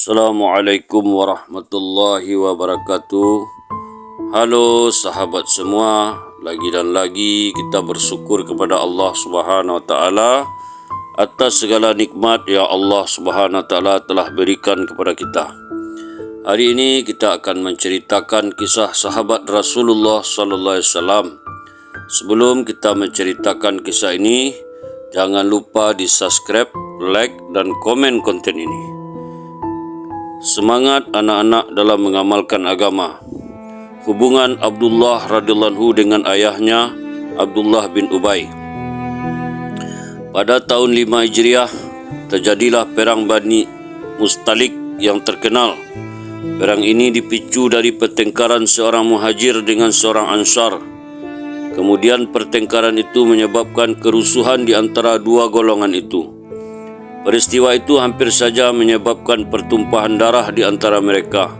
Assalamualaikum warahmatullahi wabarakatuh. Halo sahabat semua, lagi dan lagi kita bersyukur kepada Allah Subhanahu wa taala atas segala nikmat yang Allah Subhanahu wa taala telah berikan kepada kita. Hari ini kita akan menceritakan kisah sahabat Rasulullah sallallahu alaihi wasallam. Sebelum kita menceritakan kisah ini, jangan lupa di-subscribe, like dan komen konten ini. Semangat anak-anak dalam mengamalkan agama. Hubungan Abdullah radhiyallahu anhu dengan ayahnya Abdullah bin Ubay. Pada tahun 5 Hijriah terjadilah perang Bani Mustalik yang terkenal. Perang ini dipicu dari pertengkaran seorang muhajir dengan seorang ansar. Kemudian pertengkaran itu menyebabkan kerusuhan di antara dua golongan itu. Peristiwa itu hampir saja menyebabkan pertumpahan darah di antara mereka.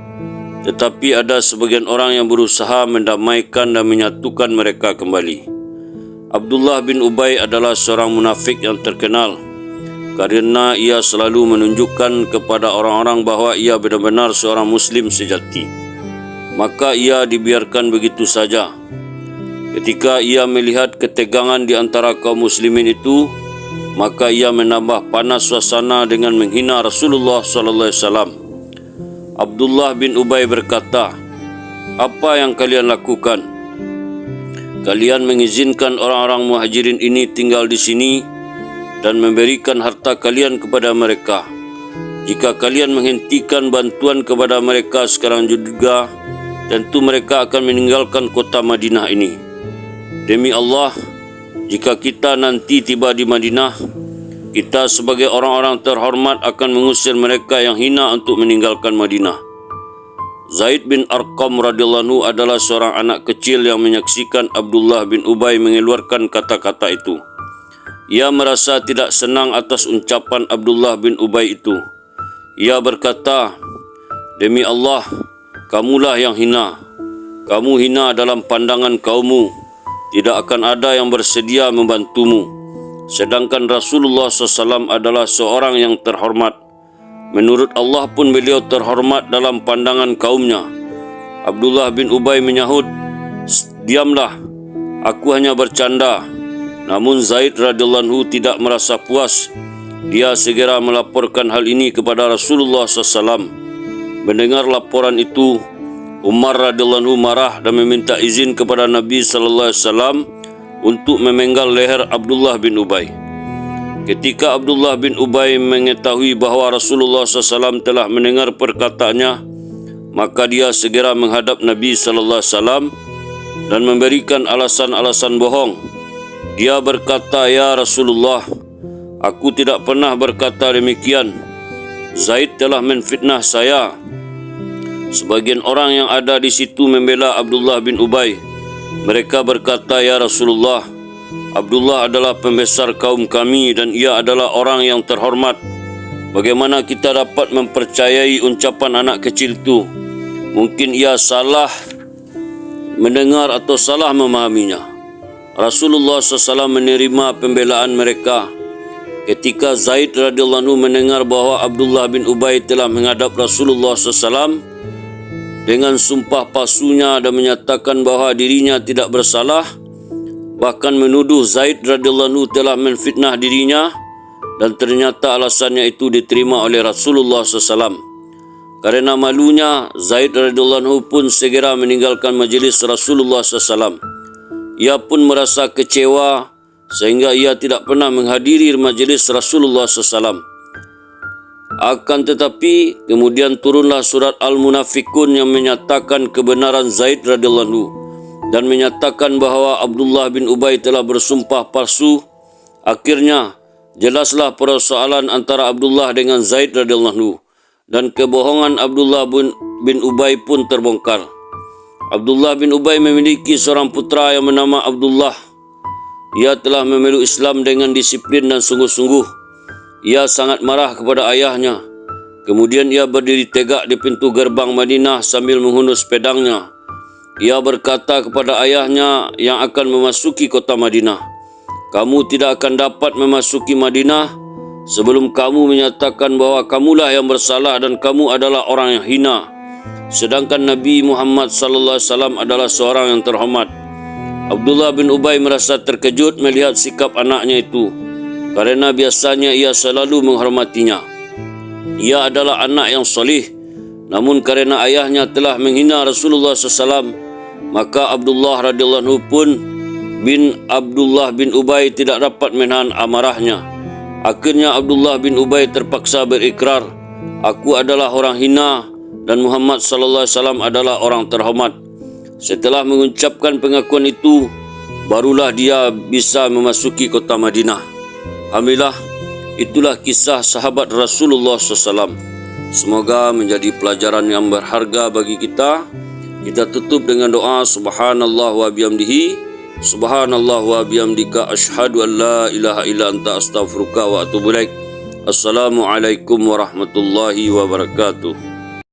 Tetapi ada sebagian orang yang berusaha mendamaikan dan menyatukan mereka kembali. Abdullah bin Ubay adalah seorang munafik yang terkenal karena ia selalu menunjukkan kepada orang-orang bahawa ia benar-benar seorang muslim sejati. Maka ia dibiarkan begitu saja. Ketika ia melihat ketegangan di antara kaum muslimin itu, maka ia menambah panas suasana dengan menghina Rasulullah sallallahu alaihi wasallam. Abdullah bin Ubay berkata, "Apa yang kalian lakukan? Kalian mengizinkan orang-orang muhajirin ini tinggal di sini dan memberikan harta kalian kepada mereka. Jika kalian menghentikan bantuan kepada mereka sekarang juga, tentu mereka akan meninggalkan kota Madinah ini. Demi Allah, jika kita nanti tiba di Madinah, kita sebagai orang-orang terhormat akan mengusir mereka yang hina untuk meninggalkan Madinah." Zaid bin Arqam radhiyallahu anhu adalah seorang anak kecil yang menyaksikan Abdullah bin Ubay mengeluarkan kata-kata itu. Ia merasa tidak senang atas ucapan Abdullah bin Ubay itu. Ia berkata, "Demi Allah, kamulah yang hina. Kamu hina dalam pandangan kaummu. Tidak akan ada yang bersedia membantumu. Sedangkan Rasulullah SAW adalah seorang yang terhormat. Menurut Allah pun beliau terhormat dalam pandangan kaumnya." Abdullah bin Ubay menyahut, "Diamlah, aku hanya bercanda." Namun Zaid radhiyallahu anhu tidak merasa puas. Dia segera melaporkan hal ini kepada Rasulullah SAW. Mendengar laporan itu, Umar radhiyallahu anhu marah dan meminta izin kepada Nabi sallallahu alaihi wasallam untuk memenggal leher Abdullah bin Ubay. Ketika Abdullah bin Ubay mengetahui bahawa Rasulullah SAW telah mendengar perkataannya, maka dia segera menghadap Nabi sallallahu alaihi wasallam dan memberikan alasan-alasan bohong. Dia berkata, "Ya Rasulullah, aku tidak pernah berkata demikian. Zaid telah menfitnah saya." Sebagian orang yang ada di situ membela Abdullah bin Ubay. Mereka berkata, "Ya Rasulullah, Abdullah adalah pembesar kaum kami dan ia adalah orang yang terhormat. Bagaimana kita dapat mempercayai ucapan anak kecil itu? Mungkin ia salah mendengar atau salah memahaminya." Rasulullah SAW menerima pembelaan mereka. Ketika Zaid radhiyallahu anhu mendengar bahawa Abdullah bin Ubay telah menghadap Rasulullah SAW dengan sumpah palsunya dan menyatakan bahawa dirinya tidak bersalah, bahkan menuduh Zaid radhiyallahu anhu telah menfitnah dirinya, dan ternyata alasannya itu diterima oleh Rasulullah SAW. Karena malunya, Zaid radhiyallahu anhu pun segera meninggalkan majlis Rasulullah SAW. Ia pun merasa kecewa sehingga ia tidak pernah menghadiri majlis Rasulullah SAW. Akan tetapi kemudian turunlah surat Al-Munafikun yang menyatakan kebenaran Zaid radhiyallahu anhu dan menyatakan bahawa Abdullah bin Ubay telah bersumpah palsu. Akhirnya jelaslah persoalan antara Abdullah dengan Zaid radhiyallahu anhu dan kebohongan Abdullah bin Ubay pun terbongkar. Abdullah bin Ubay memiliki seorang putra yang bernama Abdullah. Ia telah memeluk Islam dengan disiplin dan sungguh-sungguh. Ia sangat marah kepada ayahnya. Kemudian ia berdiri tegak di pintu gerbang Madinah sambil menghunus pedangnya. Ia berkata kepada ayahnya yang akan memasuki kota Madinah, "Kamu tidak akan dapat memasuki Madinah sebelum kamu menyatakan bahawa kamulah yang bersalah dan kamu adalah orang yang hina, sedangkan Nabi Muhammad sallallahu alaihi wasallam adalah seorang yang terhormat. Abdullah bin Ubay merasa terkejut melihat sikap anaknya itu, kerana biasanya ia selalu menghormatinya. Ia adalah anak yang soleh, namun kerana ayahnya telah menghina Rasulullah SAW, maka Abdullah radhiyallahu anhu pun Abdullah bin Ubay tidak dapat menahan amarahnya. Akhirnya Abdullah bin Ubay terpaksa berikrar, "Aku adalah orang hina dan Muhammad sallallahu alaihi wasallam adalah orang terhormat." Setelah mengucapkan pengakuan itu, barulah dia bisa memasuki kota Madinah. Alhamdulillah, itulah kisah sahabat Rasulullah SAW. Semoga menjadi pelajaran yang berharga bagi kita. Kita tutup dengan doa, Subhanallah wa bihamdihi, Subhanallah wa bihamdika, asyhadu an la ilaha illa anta, astaghfiruka wa atubu ilaik. Assalamualaikum warahmatullahi wabarakatuh.